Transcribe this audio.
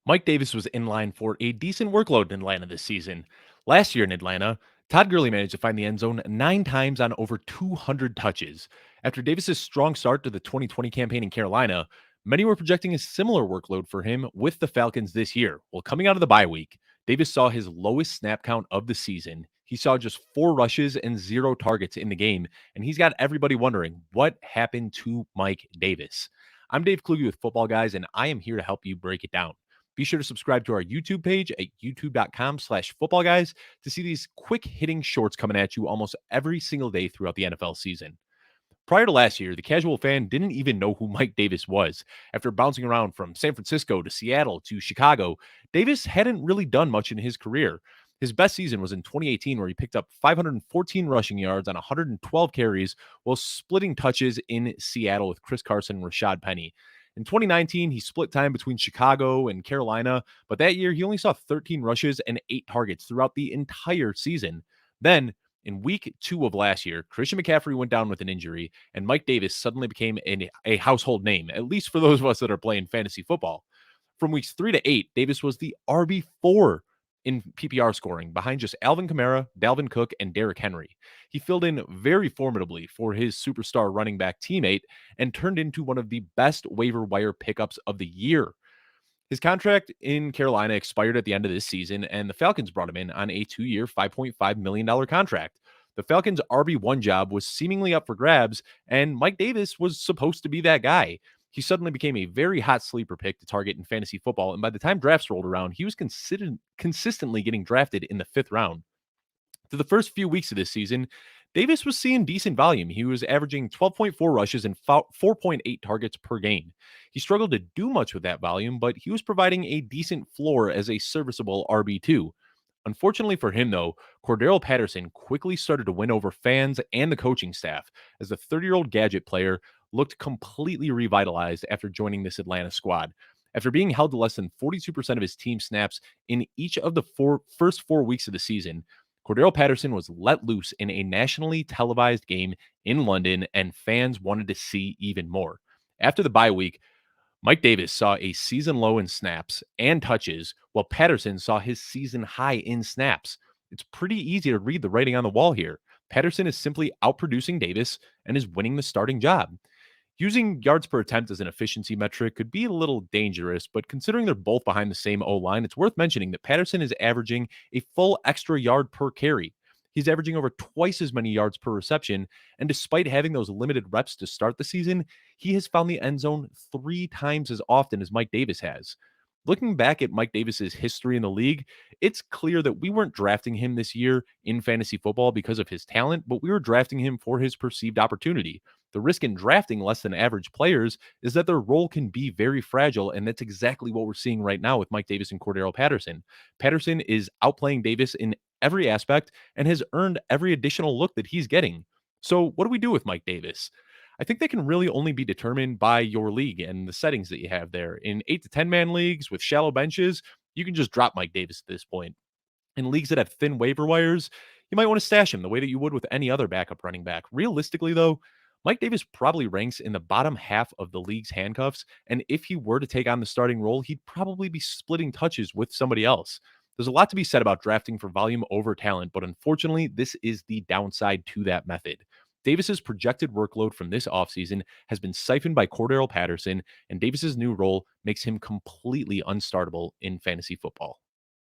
Mike Davis was in line for a decent workload in Atlanta this season. Last year in Atlanta, Todd Gurley managed to find the end zone 9 times on over 200 touches. After Davis's strong start to the 2020 campaign in Carolina, many were projecting a similar workload for him with the Falcons this year. Well, coming out of the bye week, Davis saw his lowest snap count of the season. He saw just 4 rushes and 0 targets in the game, and he's got everybody wondering what happened to Mike Davis. I'm Dave Kluge with Football Guys, and I am here to help you break it down. Be sure to subscribe to our YouTube page at youtube.com/footballguys to see these quick hitting shorts coming at you almost every single day throughout the NFL season. Prior to last year, the casual fan didn't even know who Mike Davis was. After bouncing around from San Francisco to Seattle to Chicago, Davis hadn't really done much in his career. His best season was in 2018, where he picked up 514 rushing yards on 112 carries while splitting touches in Seattle with Chris Carson and Rashad Penny. In 2019, he split time between Chicago and Carolina, but that year he only saw 13 rushes and 8 targets throughout the entire season. Then, in week 2 of last year, Christian McCaffrey went down with an injury, and Mike Davis suddenly became a household name, at least for those of us that are playing fantasy football. From weeks 3 to 8, Davis was the RB4 in PPR scoring, behind just Alvin Kamara, Dalvin Cook, and Derrick Henry. He filled in very formidably for his superstar running back teammate and turned into one of the best waiver wire pickups of the year. His contract in Carolina expired at the end of this season, and the Falcons brought him in on a 2-year, $5.5 million contract. The Falcons' RB1 job was seemingly up for grabs, and Mike Davis was supposed to be that guy. He suddenly became a very hot sleeper pick to target in fantasy football, and by the time drafts rolled around, he was consistently getting drafted in the 5th round. Through the first few weeks of this season, Davis was seeing decent volume. He was averaging 12.4 rushes and 4.8 targets per game. He struggled to do much with that volume, but he was providing a decent floor as a serviceable RB2. Unfortunately for him, though, Cordarrelle Patterson quickly started to win over fans and the coaching staff as the 30-year-old gadget player looked completely revitalized after joining this Atlanta squad. After being held to less than 42% of his team snaps in each of the first 4 weeks of the season, Cordarrelle Patterson was let loose in a nationally televised game in London, and fans wanted to see even more. After the bye week, Mike Davis saw a season low in snaps and touches, while Patterson saw his season high in snaps. It's pretty easy to read the writing on the wall here. Patterson is simply outproducing Davis and is winning the starting job. Using yards per attempt as an efficiency metric could be a little dangerous, but considering they're both behind the same O line, it's worth mentioning that Patterson is averaging a full extra yard per carry. He's averaging over twice as many yards per reception, and despite having those limited reps to start the season, he has found the end zone 3 times as often as Mike Davis has. Looking back at Mike Davis's history in the league, it's clear that we weren't drafting him this year in fantasy football because of his talent, but we were drafting him for his perceived opportunity. The risk in drafting less than average players is that their role can be very fragile, and that's exactly what we're seeing right now with Mike Davis and Cordarrelle Patterson. Patterson is outplaying Davis in every aspect and has earned every additional look that he's getting. So, what do we do with Mike Davis? I think that can really only be determined by your league and the settings that you have there. In 8 to 10 man leagues with shallow benches, you can just drop Mike Davis at this point. In leagues that have thin waiver wires, you might want to stash him the way that you would with any other backup running back. Realistically, though, Mike Davis probably ranks in the bottom half of the league's handcuffs. And if he were to take on the starting role, he'd probably be splitting touches with somebody else. There's a lot to be said about drafting for volume over talent, but unfortunately, this is the downside to that method. Davis's projected workload from this offseason has been siphoned by Cordarrelle Patterson, and Davis's new role makes him completely unstartable in fantasy football.